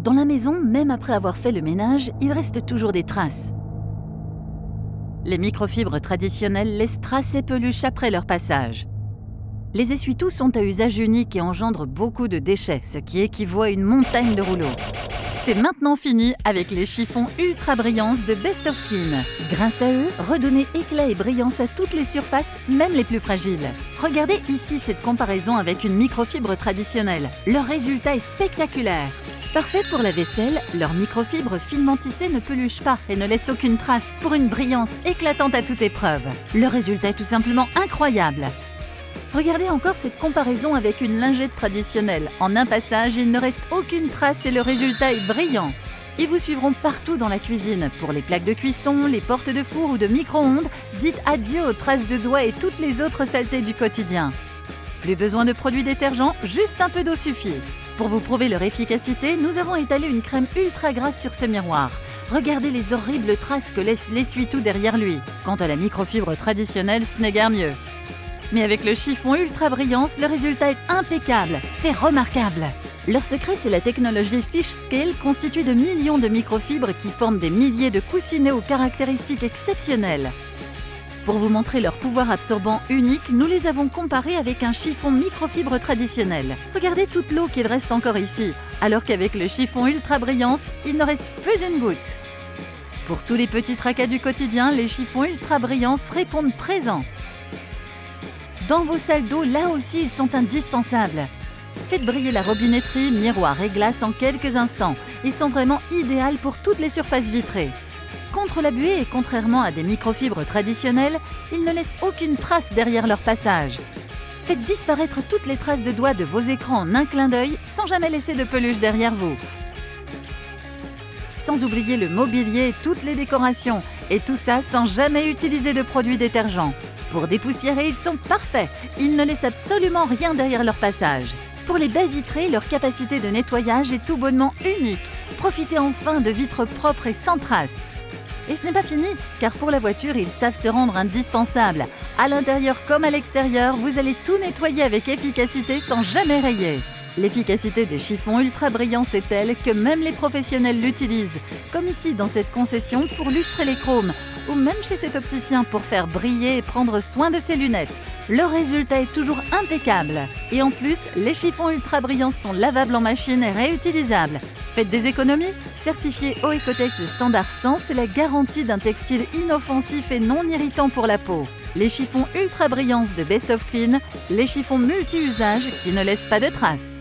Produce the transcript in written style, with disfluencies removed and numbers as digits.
Dans la maison, même après avoir fait le ménage, il reste toujours des traces. Les microfibres traditionnelles laissent traces et peluches après leur passage. Les essuie-tout sont à usage unique et engendrent beaucoup de déchets, ce qui équivaut à une montagne de rouleaux. C'est maintenant fini avec les chiffons Ultra Brillance de Best of Clean. Grâce à eux, redonnez éclat et brillance à toutes les surfaces, même les plus fragiles. Regardez ici cette comparaison avec une microfibre traditionnelle. Leur résultat est spectaculaire. Parfait pour la vaisselle, leur microfibre finement tissée ne peluche pas et ne laisse aucune trace pour une brillance éclatante à toute épreuve. Le résultat est tout simplement incroyable. Regardez encore cette comparaison avec une lingette traditionnelle. En un passage, il ne reste aucune trace et le résultat est brillant. Ils vous suivront partout dans la cuisine. Pour les plaques de cuisson, les portes de four ou de micro-ondes, dites adieu aux traces de doigts et toutes les autres saletés du quotidien. Plus besoin de produits détergents, juste un peu d'eau suffit. Pour vous prouver leur efficacité, nous avons étalé une crème ultra grasse sur ce miroir. Regardez les horribles traces que laisse l'essuie-tout derrière lui. Quant à la microfibre traditionnelle, ce n'est guère mieux. Mais avec le chiffon Ultra Brillance, le résultat est impeccable. C'est remarquable. Leur secret, c'est la technologie Fish Scale constituée de millions de microfibres qui forment des milliers de coussinets aux caractéristiques exceptionnelles. Pour vous montrer leur pouvoir absorbant unique, nous les avons comparés avec un chiffon microfibre traditionnel. Regardez toute l'eau qu'il reste encore ici, alors qu'avec le chiffon Ultra Brillance, il ne reste plus une goutte. Pour tous les petits tracas du quotidien, les chiffons Ultra Brillance répondent présents. Dans vos salles d'eau, là aussi, ils sont indispensables. Faites briller la robinetterie, miroir et glace en quelques instants. Ils sont vraiment idéaux pour toutes les surfaces vitrées. Contre la buée et contrairement à des microfibres traditionnelles, ils ne laissent aucune trace derrière leur passage. Faites disparaître toutes les traces de doigts de vos écrans en un clin d'œil sans jamais laisser de peluche derrière vous. Sans oublier le mobilier et toutes les décorations. Et tout ça sans jamais utiliser de produits détergents. Pour dépoussiérer, ils sont parfaits. Ils ne laissent absolument rien derrière leur passage. Pour les baies vitrées, leur capacité de nettoyage est tout bonnement unique. Profitez enfin de vitres propres et sans traces. Et ce n'est pas fini, car pour la voiture, ils savent se rendre indispensables. À l'intérieur comme à l'extérieur, vous allez tout nettoyer avec efficacité sans jamais rayer. L'efficacité des chiffons Ultra Brillance est telle que même les professionnels l'utilisent, comme ici dans cette concession pour lustrer les chromes, ou même chez cet opticien pour faire briller et prendre soin de ses lunettes. Le résultat est toujours impeccable. Et en plus, les chiffons Ultra Brillance sont lavables en machine et réutilisables. Faites des économies. Certifié Oecotex standard 100, c'est la garantie d'un textile inoffensif et non irritant pour la peau. Les chiffons Ultra Brillance de Best of Clean, les chiffons multi-usages qui ne laissent pas de traces.